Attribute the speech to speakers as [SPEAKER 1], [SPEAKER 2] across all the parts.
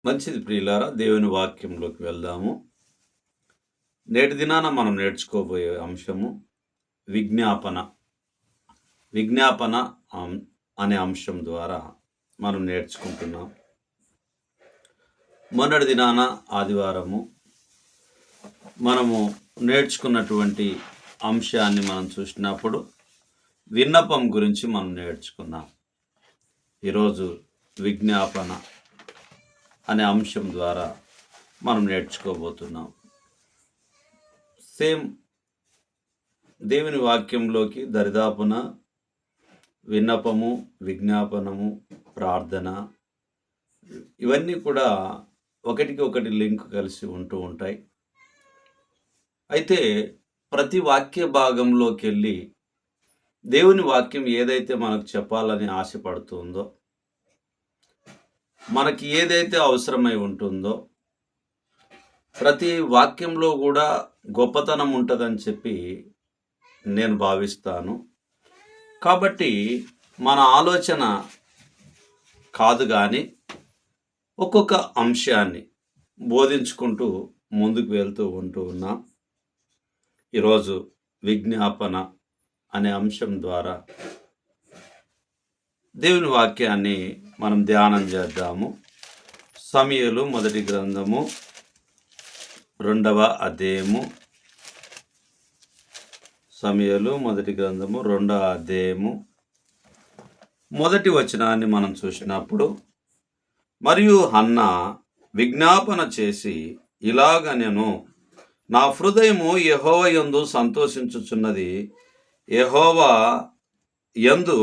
[SPEAKER 1] మంచిది ప్రియులారా, దేవుని వాక్యంలోకి వెళ్దాము. నేటి దినాన మనం నేర్చుకోబోయే అంశము విజ్ఞాపన. విజ్ఞాపన అనే అంశం ద్వారా మనం నేర్చుకుంటున్నాం. మొన్నటి దినాన ఆదివారము మనము నేర్చుకున్నటువంటి అంశాన్ని మనం చూసినప్పుడు విన్నపం గురించి మనం నేర్చుకున్నాం. ఈరోజు విజ్ఞాపన అనే అంశం ద్వారా మనం నేర్చుకోబోతున్నాం. సేమ్ దేవుని వాక్యంలోకి దరిదాపున విన్నపము, విజ్ఞాపనము, ప్రార్థన ఇవన్నీ కూడా ఒకటికి ఒకటి లింక్ కలిసి ఉంటూ ఉంటాయి. అయితే ప్రతి వాక్య భాగంలోకి వెళ్ళి దేవుని వాక్యం ఏదైతే మనకు చెప్పాలని ఆశపడుతుందో, మనకి ఏదైతే అవసరమై ఉంటుందో, ప్రతి వాక్యంలో కూడా గొప్పతనం ఉంటుందని చెప్పి నేను భావిస్తాను. కాబట్టి మన ఆలోచన కాదు కానీ ఒక్కొక్క అంశాన్ని బోధించుకుంటూ ముందుకు వెళ్తూ ఉన్నాం. ఈరోజు విజ్ఞాపన అనే అంశం ద్వారా దేవుని వాక్యాన్ని మనం ధ్యానం చేద్దాము. సమూయేలు మొదటి గ్రంథము 2వ అధ్యాయము. సమూయేలు మొదటి గ్రంథము 2వ అధ్యాయము మొదటి వచనాన్ని మనం చూసినప్పుడు, మరియు హన్నా విజ్ఞాపన చేసి ఇలాగనెను, నా హృదయము యెహోవా యందు సంతోషించుచున్నది, యెహోవా యందు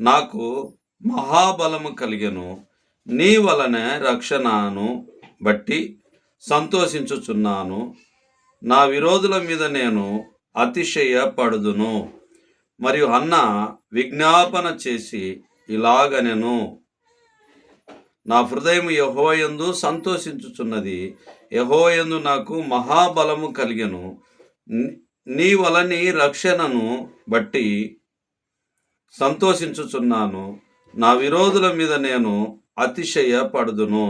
[SPEAKER 1] నాకు మహాబలము కలిగెను, నీ వలనే రక్షణను బట్టి సంతోషించుచున్నాను, నా విరోధుల మీద నేను అతిశయపడుదును. మరియు హన్నా విజ్ఞాపన చేసి ఇలాగనెను, నా హృదయం యెహోవా యందు సంతోషించుచున్నది, యెహోవా యందు నాకు మహాబలము కలిగెను, నీ వలని రక్షణను బట్టి సంతోషించుచున్నాను, నా విరోధుల మీద నేను అతిశయపడుదును.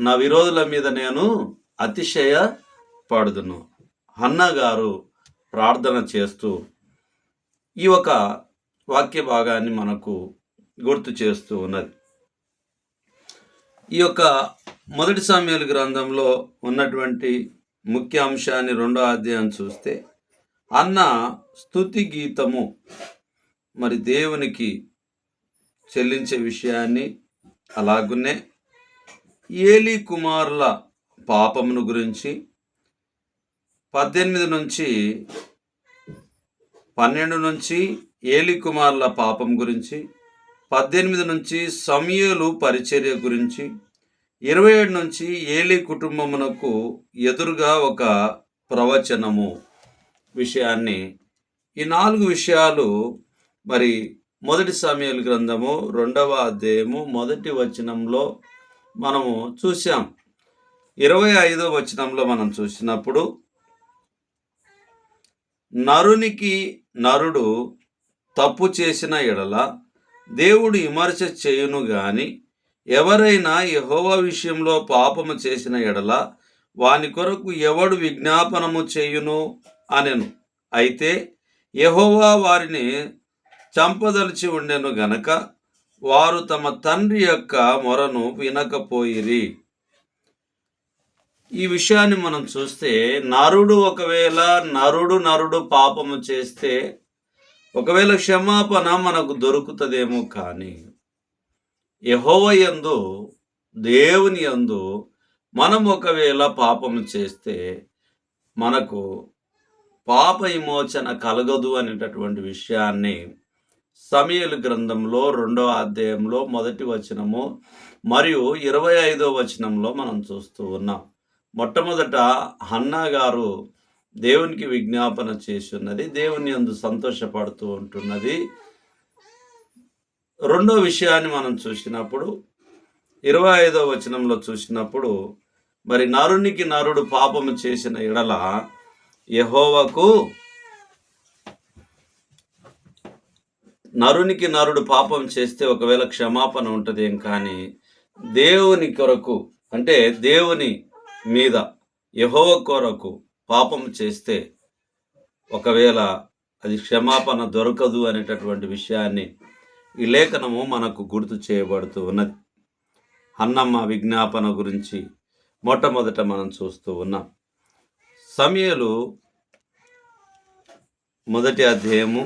[SPEAKER 1] నా విరోధుల మీద నేను అతిశయపడుదును. హన్నా గారు ప్రార్థన చేస్తూ ఈ ఒక వాక్య భాగాన్ని మనకు గుర్తు చేస్తూ ఉన్నది. ఈ యొక్క మొదటి సమూయేలు గ్రంథంలో ఉన్నటువంటి ముఖ్య అంశాన్ని 2వ అధ్యాయం చూస్తే, హన్నా స్తుతి గీతము మరి దేవునికి చెల్లించే విషయాన్ని, అలాగునే ఏలీ కుమారుల పాపమును గురించి 18 నుంచి 12 నుంచి ఏలీ కుమారుల పాపం గురించి, 18 నుంచి సమూయేలు పరిచర్య గురించి, 27 నుంచి ఏలీ కుటుంబమునకు ఎదురుగా ఒక ప్రవచనము విషయాన్ని, ఈ 4 విషయాలు మరి మొదటి సమూయేలు గ్రంథము 2వ అధ్యాయము మొదటి వచనంలో మనము చూసాం. 25వ వచనంలో మనం చూసినప్పుడు, నరునికి నరుడు తప్పు చేసిన ఎడల దేవుడు విమర్శ చేయును గాని, ఎవరైనా యెహోవా విషయంలో పాపము చేసిన ఎడల వాని కొరకు ఎవడు విజ్ఞాపనము చేయును అనెను. అయితే యెహోవా వారిని చంపదలిచి ఉండెను గనక వారు తమ తండ్రి యొక్క మొరను వినకపోయిరి. ఈ విషయాన్ని మనం చూస్తే, ఒకవేళ నరుడు పాపము చేస్తే ఒకవేళ క్షమాపణ మనకు దొరుకుతుందేమో, కానీ యెహోవా యందు, దేవుని యందు మనం ఒకవేళ పాపము చేస్తే మనకు పాప విమోచన కలగదు అనేటటువంటి విషయాన్ని సమూయేలు గ్రంథంలో 2వ అధ్యాయంలో మొదటి వచనము మరియు 25వ వచనంలో మనం చూస్తూ ఉన్నాం. మొట్టమొదట హన్నా గారు దేవునికి విజ్ఞాపన చేసి ఉన్నది, దేవుని యందు సంతోషపడుతూ ఉంటున్నది. రెండో విషయాన్ని మనం చూసినప్పుడు 25వ వచనంలో చూసినప్పుడు, మరి నరునికి నరుడు పాపము చేసిన ఎడల యెహోవాకు నరునికి నరుడు పాపం చేస్తే ఒకవేళ క్షమాపణ ఉంటదేం కానీ, దేవుని కొరకు అంటే దేవుని మీద యెహోవా కొరకు పాపం చేస్తే ఒకవేళ అది క్షమాపణ దొరకదు అనేటటువంటి విషయాన్ని ఈ లేఖనము మనకు గుర్తు చేయబడుతూ ఉన్నది. హన్నమ్మ విజ్ఞాపన గురించి మొట్టమొదట మనం చూస్తూ ఉన్నాం. సమూయేలు మొదటి అధ్యాయము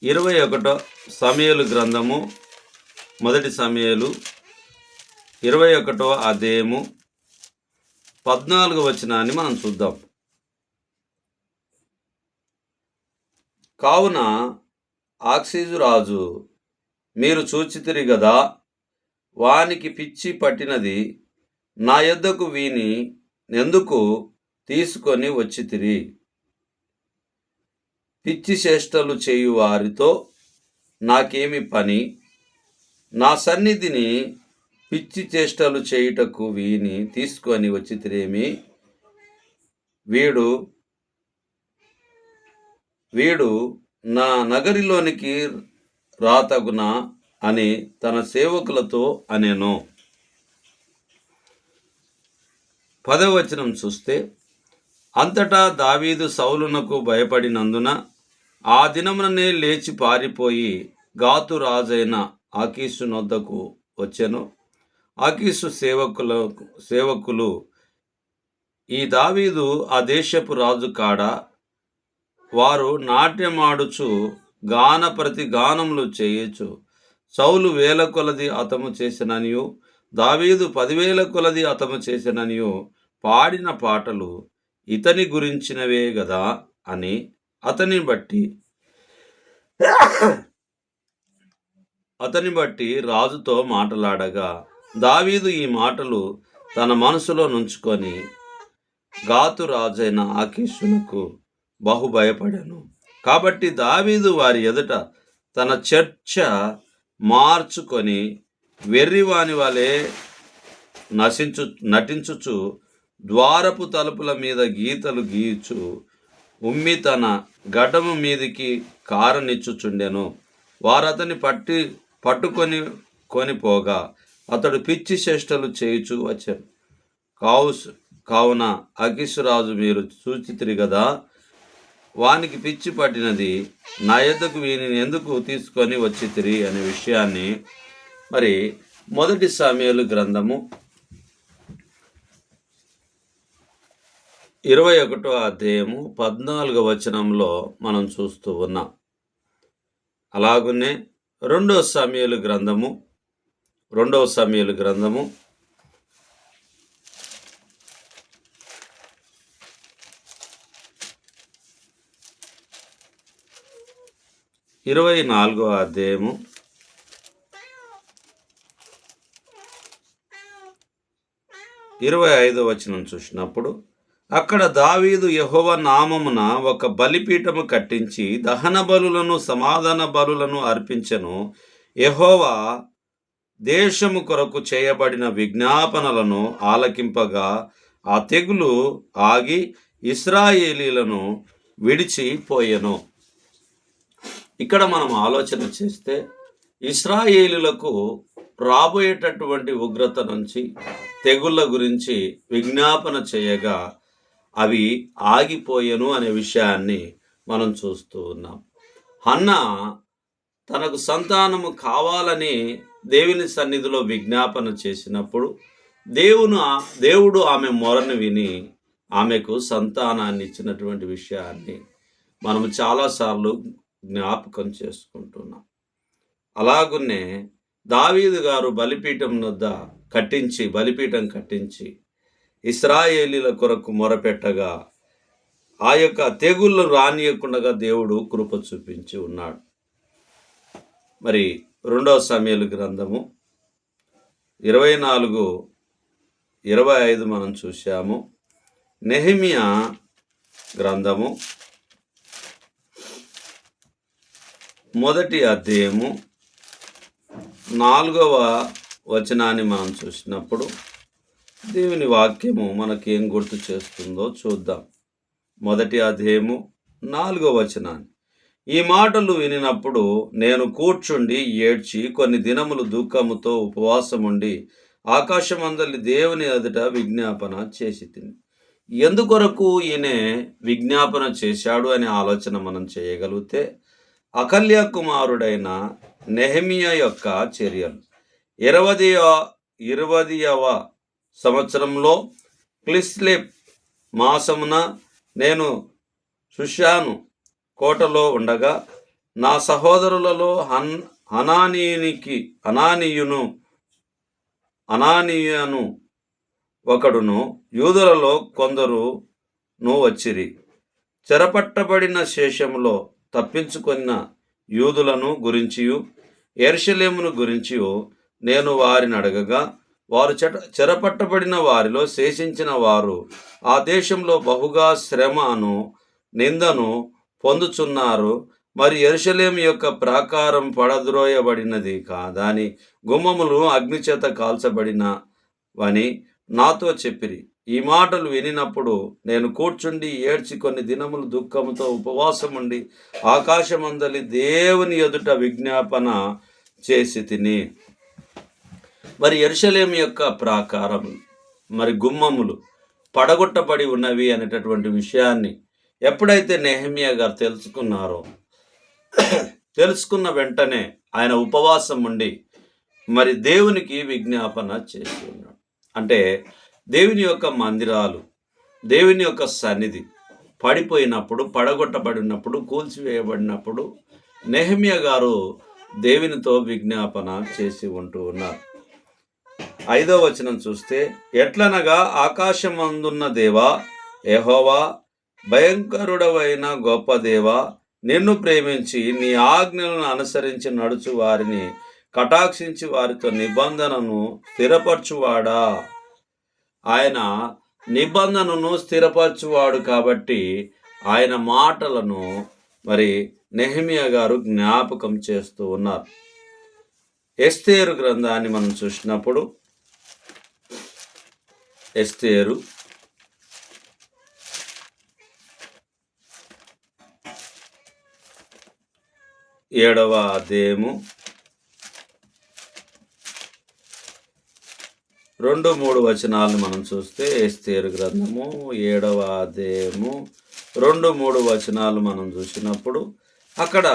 [SPEAKER 1] 21 సమూయేలు గ్రంథము మొదటి సమూయేలు 21వ అధ్యాయము 14వ వచనాన్ని మనం చూద్దాం. కావున ఆక్సీజు రాజు మీరు చూచితిరి గదా, వానికి పిచ్చి పట్టినది, నా యొద్దకు వీని ఎందుకు తీసుకొని వచ్చితిరి? పిచ్చి చేష్టలు చేయు వారితో నాకేమి పని? నా సన్నిధిని పిచ్చి చేష్టలు చేయుటకు వీని తీసుకొని వచ్చితిరేమి? వీడు నా నగరిలోనికి రాతగునా అని తన సేవకులతో అనెను. 10వ వచనం చూస్తే, అంతటా దావీదు సౌలునకు భయపడినందున ఆ దినముననే లేచి పారిపోయి గాతు రాజైన ఆకీషు నొద్దకు వచ్చెను. ఆకీషు సేవకులు ఈ దావీదు ఆ దేశపు రాజు కాడా? వారు నాట్యమాడుచు గాన ప్రతి గానములు చేయొచ్చు. సౌలు 1000 కొలది హతము చేసిననియు దావీదు 10,000 కొలది హతము చేసిననియు పాడిన పాటలు ఇతని గురించినవే గదా అని అతని బట్టి రాజుతో మాటలాడగా, దావీదు ఈ మాటలు తన మనసులో నుంచుకొని గాతు రాజైన ఆకీషునకు బహు భయపడెను. కాబట్టి దావీదు వారి ఎదుట తన చర్చ మార్చుకొని వెర్రివాని వలె నటించుచు ద్వారపు తలుపుల మీద గీతలు గీయుచు ఉమ్మి తన గడ్డము మీదికి కారనిచ్చుచుండెను. వారతని పట్టుకొని పోగా అతడు పిచ్చి చేష్టలు చేయుచు వచ్చాను. కావున ఆకీషురాజు మీరు చూచితిరి గదా, వానికి పిచ్చి పట్టినది, నా యొద్దకు వీనిని ఎందుకు తీసుకొని వచ్చితిరి అనే విషయాన్ని మరి మొదటి సమూయేలు గ్రంథము 21వ అధ్యాయము 14వ వచనంలో మనం చూస్తూ ఉన్నాం. అలాగునే 2వ సమూయేలు గ్రంథము 24వ అధ్యాయము 25వ వచనం చూసినప్పుడు, అక్కడ దావీదు యెహోవా నామమున ఒక బలిపీఠము కట్టించి దహన బలులను సమాధాన బలులను అర్పించెను. యెహోవా దేశము కొరకు చేయబడిన విజ్ఞాపనలను ఆలకింపగా ఆ తెగులు ఆగి ఇశ్రాయేలీలను విడిచిపోయెను. ఇక్కడ మనం ఆలోచన చేస్తే ఇశ్రాయేలులకు రాబోయేటటువంటి ఉగ్రత నుంచి తెగుళ్ళ గురించి విజ్ఞాపన చేయగా అవి ఆగిపోయెను అనే విషయాన్ని మనం చూస్తూ ఉన్నాం. హన్న తనకు సంతానము కావాలని దేవుని సన్నిధిలో విజ్ఞాపన చేసినప్పుడు దేవుడు ఆమె మొరను విని ఆమెకు సంతానాన్ని ఇచ్చినటువంటి విషయాన్ని మనం చాలాసార్లు జ్ఞాపకం చేసుకుంటున్నాం. అలాగునే దావీదు గారు బలిపీఠం కట్టించి ఇశ్రాయేలీల కొరకు మొరపెట్టగా ఆ యొక్క తెగుళ్ళు రానియకుండా దేవుడు కృప చూపించి ఉన్నాడు. మరి 2వ సమూయేలు గ్రంథము 24:25 మనం చూశాము. నెహెమియా గ్రంథము మొదటి అధ్యాయము 4వ వచనాన్ని మనం చూసినప్పుడు దేవుని వాక్యము మనకేం గుర్తు చేస్తుందో చూద్దాం. మొదటి అధ్యాయము 4వ వచనాన్ని, ఈ మాటలు వినినప్పుడు నేను కూర్చుండి ఏడ్చి కొన్ని దినములు దుఃఖముతో ఉపవాసముండి ఆకాశమందలి దేవుని ఎదుట విజ్ఞాపన చేసి తిని. ఎందుకొరకు ఈయన విజ్ఞాపన చేశాడు అనే ఆలోచన మనం చేయగలిగితే, అకల్య కుమారుడైన నెహెమియా యొక్క చర్యలు 20వ సంవత్సరంలో క్లిస్లెప్ మాసమున నేను షుషాను కోటలో ఉండగా నా సహోదరులలో అనానీయును ఒకడును యూదులలో కొందరును వచ్చిరి. చెరపట్టబడిన శేషములో తప్పించుకున్న యూదులను గురించియు యెరూషలేమును గురించియు నేను వారిని అడగగా, వారు చెరపట్టబడిన వారిలో శేషించిన వారు ఆ దేశంలో బహుగా శ్రమను నిందను పొందుచున్నారు. మరి యెరూషలేము యొక్క ప్రాకారం పడద్రోయబడినది దాని గుమ్మములు అగ్నిచేత కాల్చబడినవని నాతో చెప్పిరి. ఈ మాటలు వినినప్పుడు నేను కూర్చుండి ఏడ్చి కొన్ని దినములు దుఃఖముతో ఉపవాసముండి ఆకాశమందలి దేవుని ఎదుట విజ్ఞాపన చేసి తిని. మరి యెరూషలేము యొక్క ప్రాకారం మరి గుమ్మములు పడగొట్టబడి ఉన్నవి అనేటటువంటి విషయాన్ని ఎప్పుడైతే నెహెమియా గారు తెలుసుకున్న వెంటనే ఆయన ఉపవాసం ఉండి మరి దేవునికి విజ్ఞాపన చేసి ఉన్నాడు. అంటే దేవుని యొక్క మందిరాలు, దేవుని యొక్క సన్నిధి పడిపోయినప్పుడు, పడగొట్టబడినప్పుడు, కూల్చివేయబడినప్పుడు నెహెమియా గారు దేవునితో విజ్ఞాపన చేసి ఉంటూ ఉన్నారు. 5వ వచనం చూస్తే, ఎట్లనగా ఆకాశమందున్న దేవా యెహోవా, భయంకరుడవైన గొప్ప దేవా, నిన్ను ప్రేమించి నీ ఆజ్ఞలను అనుసరించి నడుచు వారిని కటాక్షించి వారితో నిబంధనను స్థిరపరచువాడా. ఆయన నిబంధనను స్థిరపరచువాడు కాబట్టి ఆయన మాటలను మరి నెహెమియా గారు జ్ఞాపకం చేస్తూ ఉన్నారు. ఎస్తేరు గ్రంథాన్ని మనం చూసినప్పుడు ఎస్తేరు 7వ అధ్యాయము 2-3 వచనాలను మనం చూస్తే, ఎస్తేరు గ్రంథము 7వ అధ్యాయము 2-3 వచనాలు మనం చూసినప్పుడు అక్కడ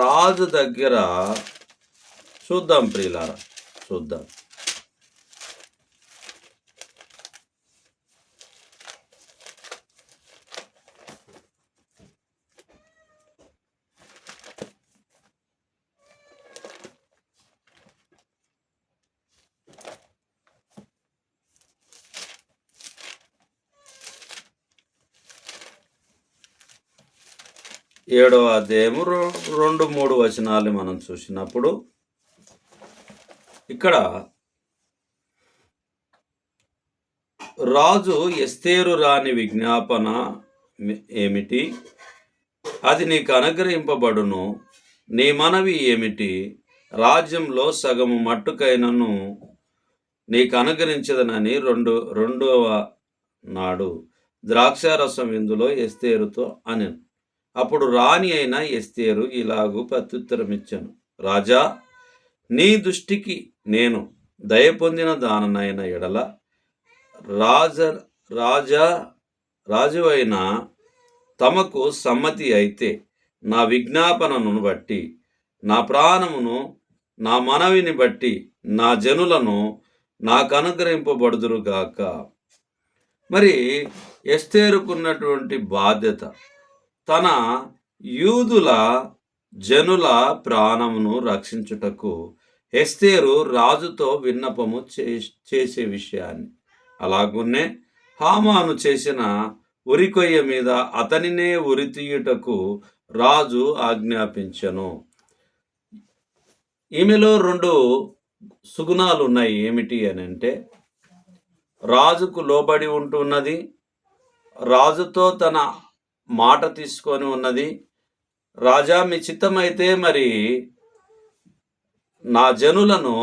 [SPEAKER 1] రాజు దగ్గర చూద్దాం ప్రియులారా, చూద్దాం. ఏడవ అధ్యాయము 2-3 వచనాలు మనం చూసినప్పుడు ఇక్కడ రాజు ఎస్తేరు రాని విజ్ఞాపన ఏమిటి? అది నీకు అనుగ్రహింపబడును. నీ మనవి ఏమిటి? రాజ్యంలో సగము మట్టుకైనను నీకు అనుగ్రహించదనని రెండవ నాడు ద్రాక్షారసం విందులో ఎస్తేరుతో అనెను. అప్పుడు రాణి అయిన ఎస్తేరు ఇలాగూ ప్రత్యుత్తరమిచ్చెను, రాజా, నీ దృష్టికి నేను దయ పొందిన దాననైన ఎడల రాజువైన తమకు సమ్మతి అయితే నా విజ్ఞాపనను బట్టి, నా ప్రాణమును, నా మనవిని బట్టి నా జనులను నాకు అనుగ్రహింపబడుదురుగాక. మరి ఎస్తేరుకున్నటువంటి బాధ్యత తన యూదుల జనుల ప్రాణమును రక్షించుటకు ఎస్తేరు రాజుతో విన్నపము చేసే విషయాన్ని, అలాగునే హామాను చేసిన ఉరికొయ్య మీద అతనినే ఉరి తీయుటకు రాజు ఆజ్ఞాపించెను. ఈమెలో 2 సుగుణాలు ఉన్నాయి. ఏమిటి అని అంటే, రాజుకు లోబడి ఉంటున్నది, రాజుతో తన మాట తీసుకొని ఉన్నది. రాజా, మీ చిత్తమైతే మరి నా జనులను,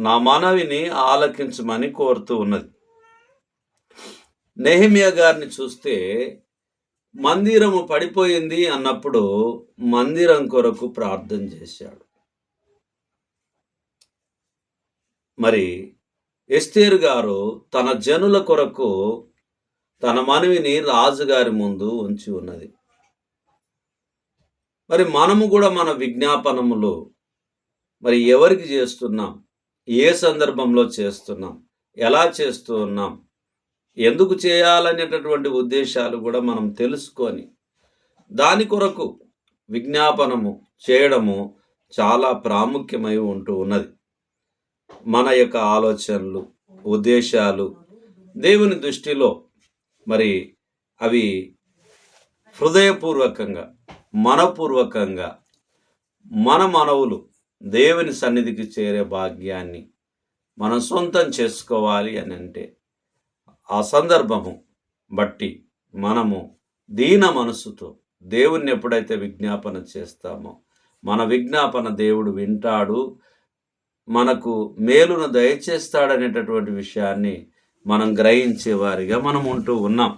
[SPEAKER 1] నా మనవిని ఆలకించమని కోరుతూ ఉన్నది. నెహెమియా గారిని చూస్తే మందిరము పడిపోయింది అన్నప్పుడు మందిరం కొరకు ప్రార్థన చేశాడు. మరి ఎస్తేరు గారు తన జనుల కొరకు తన మనవిని రాజుగారి ముందు ఉంచి ఉన్నది. మరి మనము కూడా మన విజ్ఞాపనములు మరి ఎవరికి చేస్తున్నాం, ఏ సందర్భంలో చేస్తున్నాం, ఎలా చేస్తూ ఉన్నాం, ఎందుకు చేయాలనేటటువంటి ఉద్దేశాలు కూడా మనం తెలుసుకొని దాని కొరకు విజ్ఞాపనము చేయడము చాలా ప్రాముఖ్యమై ఉంటూ ఉన్నది. మన యొక్క ఆలోచనలు, ఉద్దేశాలు దేవుని దృష్టిలో మరి అవి హృదయపూర్వకంగా, మనపూర్వకంగా మన మనవులు దేవుని సన్నిధికి చేరే భాగ్యాన్ని మనం సొంతం చేసుకోవాలి అని అంటే ఆ సందర్భము బట్టి మనము దీన మనసుతో దేవుణ్ణి ఎప్పుడైతే విజ్ఞాపన చేస్తామో మన విజ్ఞాపన దేవుడు వింటాడు, మనకు మేలును దయచేస్తాడనేటటువంటి విషయాన్ని మనం గ్రహించే వారిగా మనం ఉంటూ ఉన్నాం.